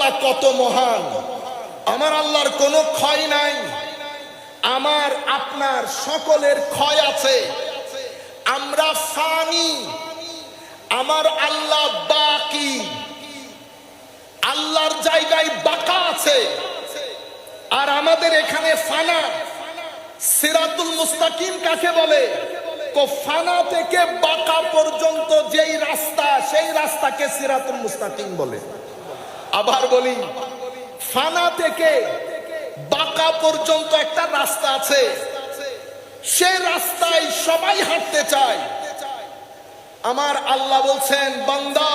আল্লাহ কত মহান। আমার আল্লাহর কোনো ক্ষয় নাই, আমার আপনার সকলের ক্ষয় আছে। আমরা ফানি, আমার আল্লাহ বাকি। আল্লাহর জায়গায় বাকা আছে, আর আমাদের এখানে ফানা। সিরাতুল মুস্তাকিম কাকে বলে? ফানা থেকে বাকা পর্যন্ত যেই রাস্তা, সেই রাস্তাকে সিরাতুল মুস্তাকিম বলে। আবার বলি, ফানা থেকে বাকা পর্যন্ত একটা রাস্তা আছে, সে রাস্তায় সবাই হাঁটতে চায়। আমার আল্লাহ বলছেন, বান্দা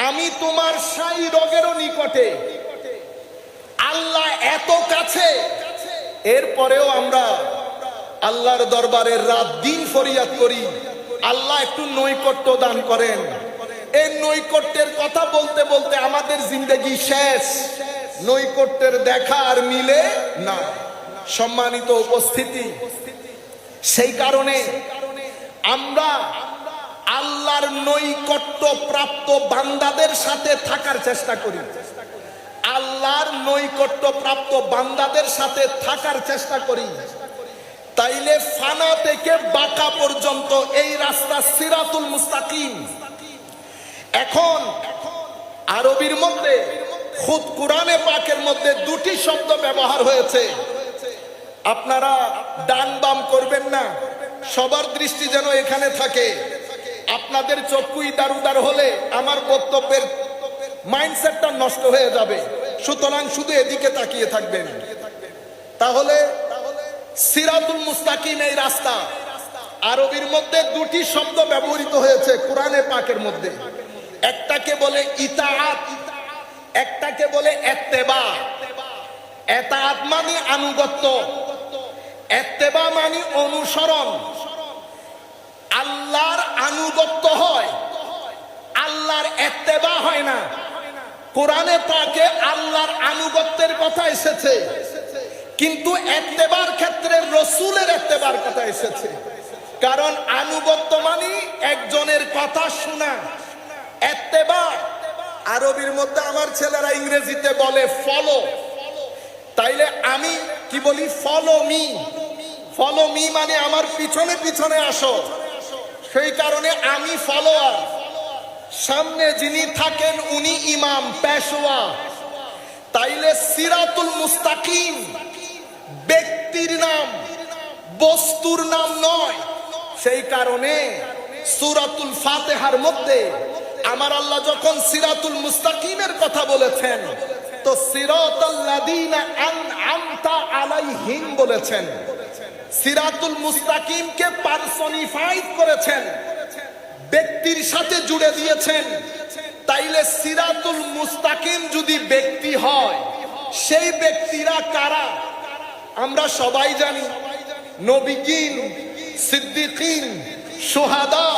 আমি তোমার সাই রোগেরও নিকটে। আল্লাহ এত কাছে, এরপরেও আমরা আল্লাহর দরবারে রাত দিন ফরিয়াদ করি, আল্লাহ একটু নৈকট্য দান করেন। এই নৈকট্যের কথা বলতে বলতে আমাদের জিন্দেগি শেষ, নৈকট্যের দেখা আর মিলে না। সম্মানিত উপস্থিতি, সেই কারণে আমরা আল্লাহর নৈকট্য প্রাপ্ত বান্দাদের সাথে থাকার চেষ্টা করি। আল্লাহর নৈকট্য প্রাপ্ত বান্দাদের সাথে থাকার চেষ্টা করি। তাইলে ফানা থেকে বাকা পর্যন্ত এই রাস্তা সিরাতুল মুস্তাকিম। এখন আরবির মধ্যে খুদ কোরআনে পাকের মধ্যে দুটি শব্দ ব্যবহার হয়েছে। আপনারা ডান বাম করবেন না, সবার দৃষ্টি যেন এখানে থাকে। আপনাদের চক্ষু ইদার উদার হলে আমার বক্তব্যের মাইন্ডসেটটা নষ্ট হয়ে যাবে। সুতরাং শুধু এদিকে তাকিয়ে থাকবেন। তাহলে সিরাতুল মুস্তাকিম এই রাস্তা, আরবির মধ্যে দুটি শব্দ ব্যবহৃত হয়েছে কোরআনে পাকের মধ্যে। একটাকে বলে ইতাআত, একটাকে বলে ইত্তেবা। ইতাআত মানে আনুগত্য, ইত্তেবা মানে অনুসরণ। আল্লাহর আনুগত্য হয়, আল্লাহর ইত্তেবা হয় না। কোরআনে পাকে আল্লাহর আনুগত্যের কথা এসেছে, কিন্তু ইত্তেবার ক্ষেত্রে রাসূলের ইত্তেবার কথা এসেছে। কারণ আনুগত্য মানে একজনের কথা শোনা। ইত্তেবা আরবির মধ্যে আমার ছেলেরা ইংরেজিতে বলে ফলো। তাইলে আমি কি বলি? Follow me. ফলো মি মানে আমার পিছনে পিছনে আসো। সেই কারণে আমি ফলোয়ার, সামনে যিনি থাকেন উনি ইমাম, পেশওয়া। তাইলে সিরাতুল মুস্তাকিম ব্যক্তির নাম, বস্তুর নাম নয়। সেই কারণে সূরাতুল ফাতিহার মধ্যে আমার আল্লাহ যখন সিরাতুল মুস্তাকিমের কথা বলেছেন, তো সিরাতাল্লাযীনা আনআমতা আলাইহিম বলেছেন। সিরাতুল মুস্তাকিমকে পারসনিফাইড করেছেন, ব্যক্তির সাথে জুড়ে দিয়েছেন। তাইলে সিরাতুল মুস্তাকিম যদি ব্যক্তি হয়, সেই ব্যক্তিরা কারা? আমরা সবাই জানি, নবীগণ, সিদ্দিকীন, শুহাদা,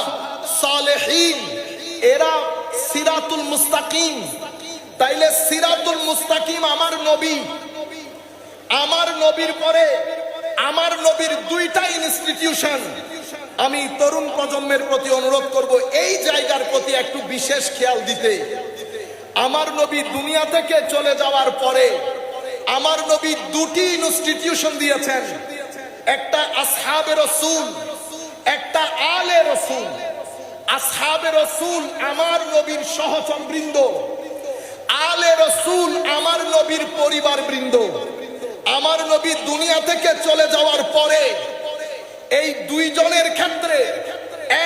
সালেহীন, এরা সিরাতুল মুস্তাকিম। তাইলে সিরাতুল মুস্তাকিম আমার নবী। আমার নবীর পরে আমার নবীর দুইটা ইনস্টিটিউশন। আমি তরুণ প্রজন্মের প্রতি অনুরোধ করব এই জায়গার প্রতি একটু বিশেষ খেয়াল দিতে। আমার নবী দুনিয়া থেকে চলে যাওয়ার পরে আমার নবী দুটি ইনস্টিটিউশন দিয়েছেন। একটা আসহাবে রাসূল, একটা আলে রাসূল। আসহাবে রাসূল আমার নবীর সহচর বৃন্দ, আলে রাসূল আমার নবীর পরিবার বৃন্দ। আমার নবী দুনিয়া থেকে চলে যাওয়ার পরে এই দুইজনের ক্ষেত্রে,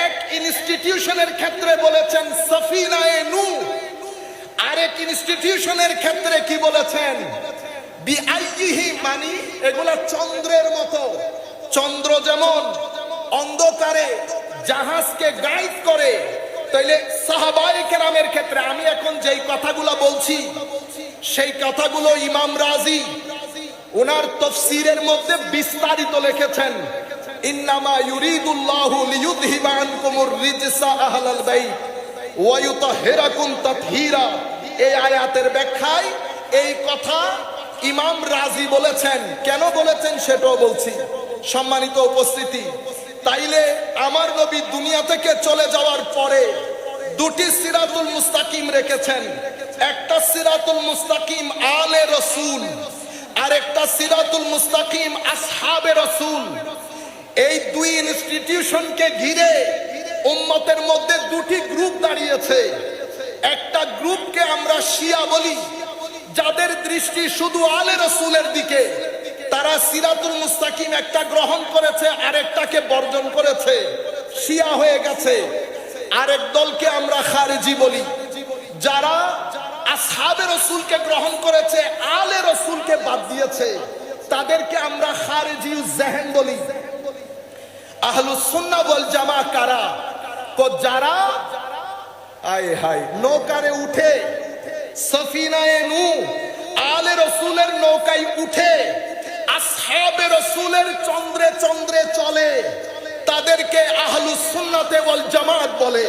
এক ইনস্টিটিউশনের ক্ষেত্রে বলেছেন সফিনায়ে নূহ, আরেক ইনস্টিটিউশনের ক্ষেত্রে কি বলেছেন? বিআইহি, মানে এগুলা চন্দ্রের মতো। চন্দ্র যেমন অন্ধকারে জাহাজকে গাইড করে, তাইলে সাহাবায়ে কেরামের ক্ষেত্রে আমি এখন যেই কথাগুলো বলছি, সেই কথাগুলো ইমাম রাজি ওনার তাফসীরের মধ্যে বিস্তারিত লিখেছেন। ইন্নামা ইউরিদুল্লাহু লিইউযহিবা আনকুমুর রিজসা আহলাল বাইত ওয়া ইউতাহহিরাকুম তাতহীরা। এই আয়াতের ব্যাখ্যায় এই কথা ইমাম রাজি বলেছেন। কেন বলেছেন সেটাও বলছি। সম্মানিত উপস্থিতি, তাইলে আমার নবী দুনিয়া থেকে চলে যাওয়ার পরে দুটি সিরাতুল মুস্তাকিম রেখেছেন। একটা সিরাতুল মুস্তাকিম আলে রসুল, আর একটা সিরাতুল মুস্তাকিম আসহাবে রসুল। এই দুই ইনস্টিটিউশনকে ঘিরে উম্মতের মধ্যে দুটি গ্রুপ দাঁড়িয়েছে। একটা গ্রুপকে আমরা শিয়া বলি, যাদের দৃষ্টি শুধু আলে রসুলের দিকে, তারা সিরাতুল মুস্তাকিম একটা গ্রহণ করেছে, আরেকটাকে বর্জন করেছে, শিয়া হয়ে গেছে। আরেক দলকে আমরা খারেজি বলি, যারা আসহাবে রসুলকে গ্রহণ করেছে, আলে রসুলকে বাদ দিয়েছে, তাদেরকে আমরা খারেজি জেহেন বলি। আহলুস সুন্নাহ ওয়াল জামা কারা? যারা আয় হায় নৌকারে উঠে, সফিনায়ে নূহ আলে রসুলের নৌকায় উঠে আসহাবে রসুলের চন্দ্রে চন্দ্রে চলে, তাদেরকে আহলুস সুন্নাতে ওয়াল জামাত বলে।